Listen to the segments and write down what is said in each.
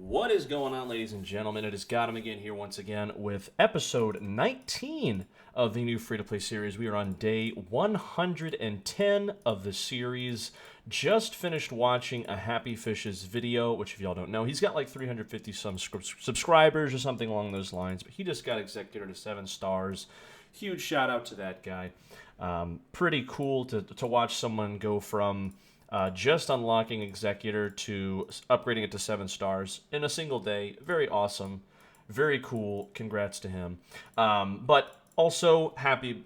What is going on, ladies and gentlemen? It is Gotham again here once again with episode 19 of the new free-to-play series. We are on day 110 of the series. Just finished watching a Happy Fishes video, which if y'all don't know, he's got like 350 some subscribers or something along those lines, but he just got executor to 7 stars. Huge shout out to that guy. Pretty cool to watch someone go from just unlocking Executor to upgrading it to 7 stars in a single day. Very awesome. Very cool. Congrats to him. But also,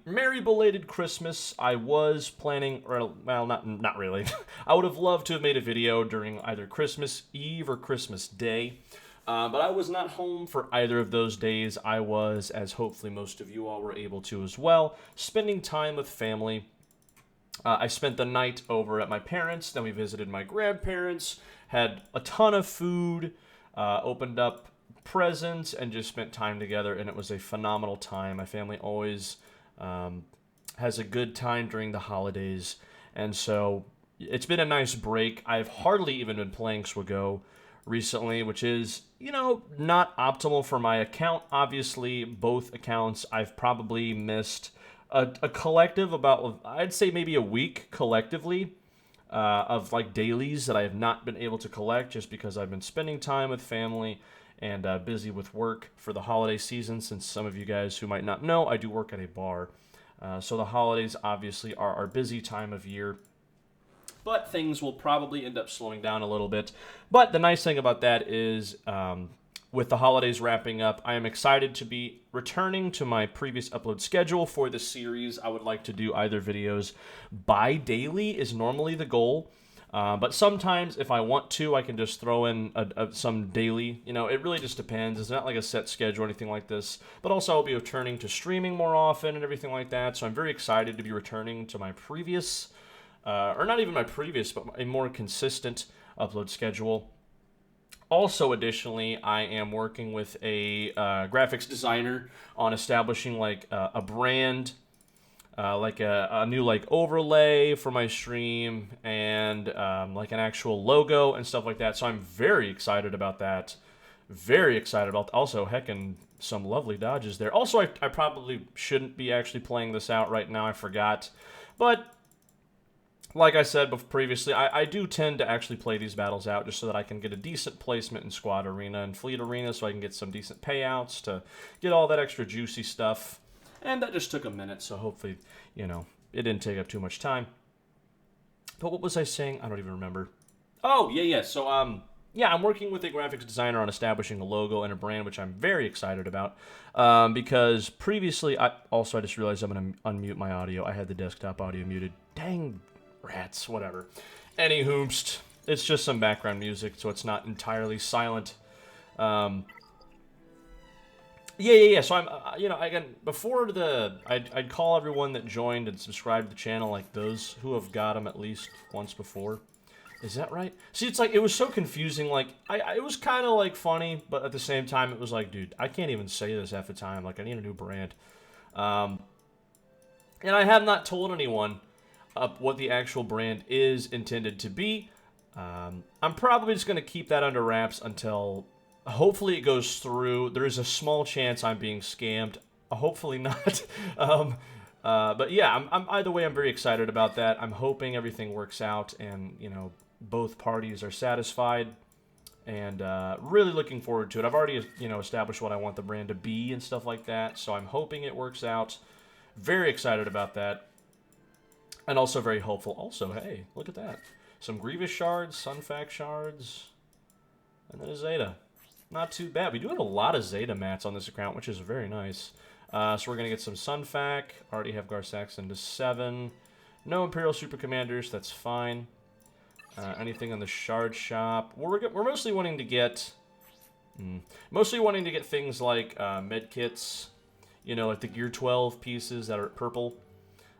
merry belated Christmas. I was planning, well, not really. I would have loved to have made a video during either Christmas Eve or Christmas Day. But I was not home for either of those days. I was, as hopefully most of you all were able to as well, spending time with family. I spent the night over at my parents', then we visited my grandparents, had a ton of food, opened up presents, and just spent time together, and it was a phenomenal time. My family always has a good time during the holidays, and so it's been a nice break. I've hardly even been playing Swago recently, which is, not optimal for my account. Obviously, both accounts I've probably missed a collective about, I'd say maybe a week collectively of like dailies that I have not been able to collect just because I've been spending time with family and busy with work for the holiday season. Since some of you guys who might not know, I do work at a bar. So the holidays obviously are our busy time of year. But things will probably end up slowing down a little bit. But the nice thing about that is, with the holidays wrapping up, I am excited to be returning to my previous upload schedule for the series. I would like to do either videos bi-daily is normally the goal. But sometimes if I want to, I can just throw in some daily. It really just depends. It's not like a set schedule or anything like this. But also I'll be returning to streaming more often and everything like that. So I'm very excited to be returning to my previous, or not even my previous, but a more consistent upload schedule. Also, additionally, I am working with a graphics designer on establishing like a brand, like a new like overlay for my stream, and like an actual logo and stuff like that. So I'm very excited about that. Very excited about. Also, heckin' some lovely dodges there. Also, I probably shouldn't be actually playing this out right now. I forgot, but like I said previously, I do tend to actually play these battles out just so that I can get a decent placement in Squad Arena and Fleet Arena, so I can get some decent payouts to get all that extra juicy stuff. And that just took a minute, so hopefully, it didn't take up too much time. But what was I saying? I don't even remember. Oh, yeah. So, I'm working with a graphics designer on establishing a logo and a brand, which I'm very excited about. Because previously, I just realized I'm going to unmute my audio. I had the desktop audio muted. Dang rats, whatever. Anywhoomst, it's just some background music, so it's not entirely silent. Yeah. So I'm, I'd call everyone that joined and subscribed to the channel like those who have got them at least once before. Is that right? See, it's like, it was so confusing. Like, it was kind of like funny, but at the same time, it was like, dude, I can't even say this half the time. Like, I need a new brand. And I have not told anyone what the actual brand is intended to be. I'm probably just going to keep that under wraps until hopefully it goes through. There is a small chance I'm being scammed. Hopefully not. But yeah, I'm either way, I'm very excited about that. I'm hoping everything works out and, both parties are satisfied, and really looking forward to it. I've already, established what I want the brand to be and stuff like that, so I'm hoping it works out. Very excited about that. And also very hopeful. Also, hey, look at that. Some Grievous shards, Sunfac shards, and then a Zeta. Not too bad. We do have a lot of Zeta mats on this account, which is very nice. So we're going to get some Sunfac. Already have Garsaxon to 7. No Imperial Super Commanders, that's fine. Anything on the shard shop. We're mostly wanting to get... things like medkits. Like the Gear 12 pieces that are purple.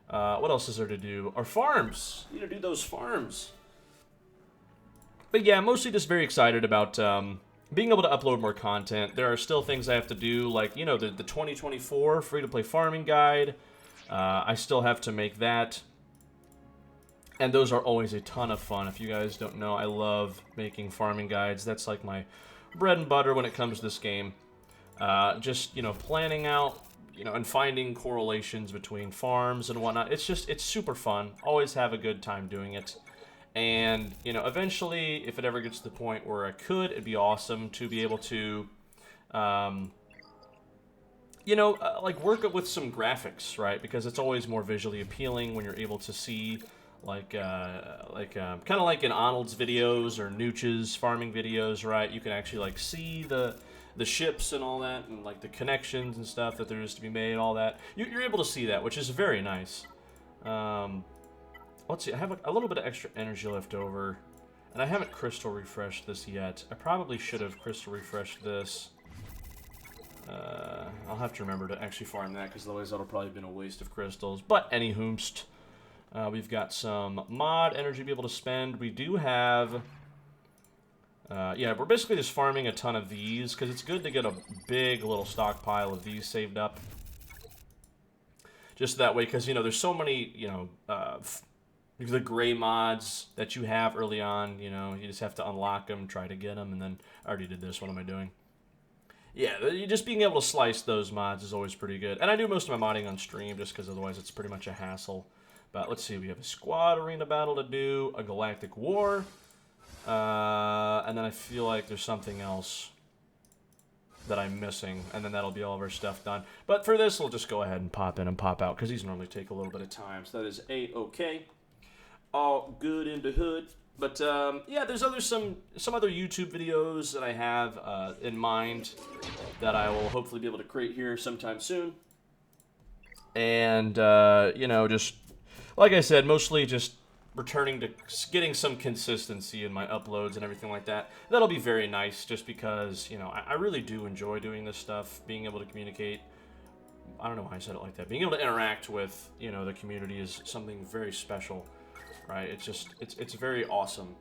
What else is there to do? Our farms! You need to do those farms. But yeah, mostly just very excited about being able to upload more content. There are still things I have to do, like, the 2024 free-to-play farming guide. I still have to make that. And those are always a ton of fun. If you guys don't know, I love making farming guides. That's like bread and butter when it comes to this game. Just, planning out, and finding correlations between farms and whatnot. It's super fun. Always have a good time doing it. And, eventually, if it ever gets to the point where I could, it'd be awesome to be able to, like work it with some graphics, right? Because it's always more visually appealing when you're able to see, kind of like in Arnold's videos or Nooch's farming videos, right? You can actually, like, see the ships and all that, and, like, the connections and stuff that there is to be made, all that. You're able to see that, which is very nice. Let's see, I have a little bit of extra energy left over, and I haven't crystal refreshed this yet. I probably should have crystal refreshed this. I'll have to remember to actually farm that, because otherwise that'll probably have been a waste of crystals. But anywhoomst, we've got some mod energy to be able to spend. We do have... yeah, we're basically just farming a ton of these, because it's good to get a big little stockpile of these saved up. Just that way, because, there's so many, the gray mods that you have early on, you just have to unlock them, try to get them, and then I already did this. What am I doing? Yeah, just being able to slice those mods is always pretty good. And I do most of my modding on stream, just because otherwise it's pretty much a hassle. But let's see, we have a squad arena battle to do, a galactic war, and then I feel like there's something else that I'm missing, and then that'll be all of our stuff done. But for this, we'll just go ahead and pop in and pop out, because these normally take a little bit of time. So that is A-okay. All good in the hood. But, yeah, there's some other YouTube videos that I have in mind that I will hopefully be able to create here sometime soon. And, just, like I said, mostly just returning to getting some consistency in my uploads and everything like that. That'll be very nice, just because, I really do enjoy doing this stuff, being able to communicate. I don't know why I said it like that. Being able to interact with, the community is something very special, right? It's very awesome.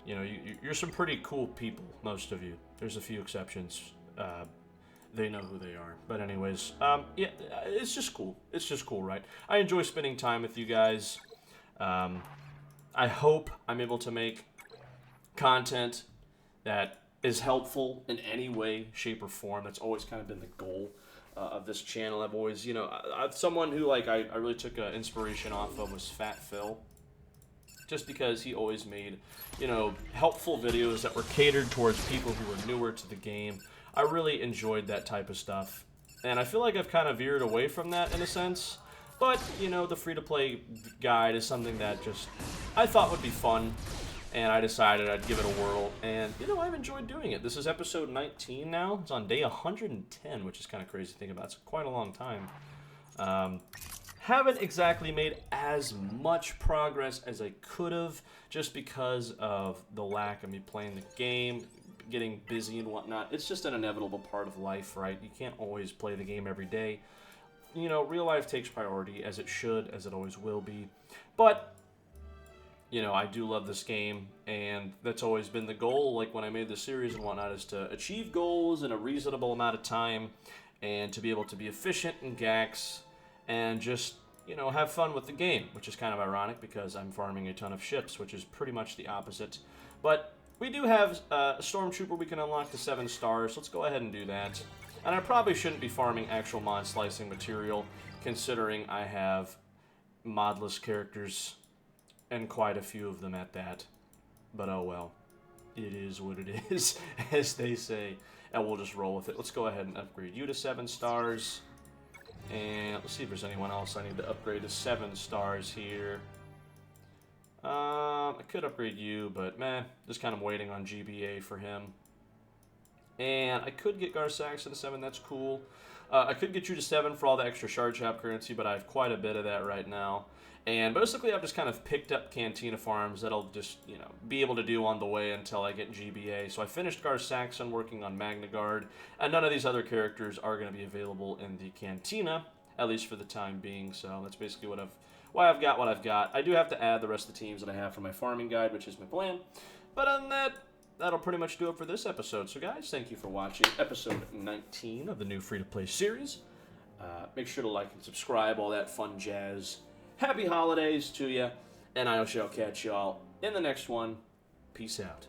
You're some pretty cool people, most of you. There's a few exceptions. They know who they are. But anyways, yeah, it's just cool. It's just cool, right? I enjoy spending time with you guys. I hope I'm able to make content that is helpful in any way, shape, or form. That's always kind of been the goal of this channel. I've always, someone who, like, I really took inspiration off of was Fat Phil. Just because he always made, helpful videos that were catered towards people who were newer to the game. I really enjoyed that type of stuff. And I feel like I've kind of veered away from that in a sense. But, the free-to-play guide is something that just I thought would be fun. And I decided I'd give it a whirl. And, I've enjoyed doing it. This is episode 19 now. It's on day 110, which is kind of crazy to think about. It's quite a long time. Haven't exactly made as much progress as I could have, just because of the lack of me playing the game, getting busy and whatnot. It's just an inevitable part of life, right? You can't always play the game every day. Real life takes priority, as it should, as it always will be. But, I do love this game, and that's always been the goal, like when I made the series and whatnot, is to achieve goals in a reasonable amount of time, and to be able to be efficient in GAX, and just, have fun with the game, which is kind of ironic because I'm farming a ton of ships, which is pretty much the opposite. But we do have a Stormtrooper we can unlock to 7 stars. Let's go ahead and do that. And I probably shouldn't be farming actual mod slicing material, considering I have modless characters, and quite a few of them at that. But oh well. It is what it is, as they say. And we'll just roll with it. Let's go ahead and upgrade you to 7 stars. And let's see if there's anyone else I need to upgrade to 7 stars here. I could upgrade you, but meh. Just kind of waiting on GBA for him. And I could get Garsax to 7, that's cool. I could get you to 7 for all the extra shard shop currency, but I have quite a bit of that right now. And basically I've just kind of picked up Cantina farms that I'll just, be able to do on the way until I get GBA. So I finished Garsaxon working on Magna Guard, and none of these other characters are going to be available in the Cantina, at least for the time being. So that's basically why I've got what I've got. I do have to add the rest of the teams that I have for my farming guide, which is my plan. But other than that, that'll pretty much do it for this episode. So guys, thank you for watching episode 19 of the new free-to-play series. Make sure to like and subscribe, all that fun jazz. Happy holidays to you, and I shall catch y'all in the next one. Peace out.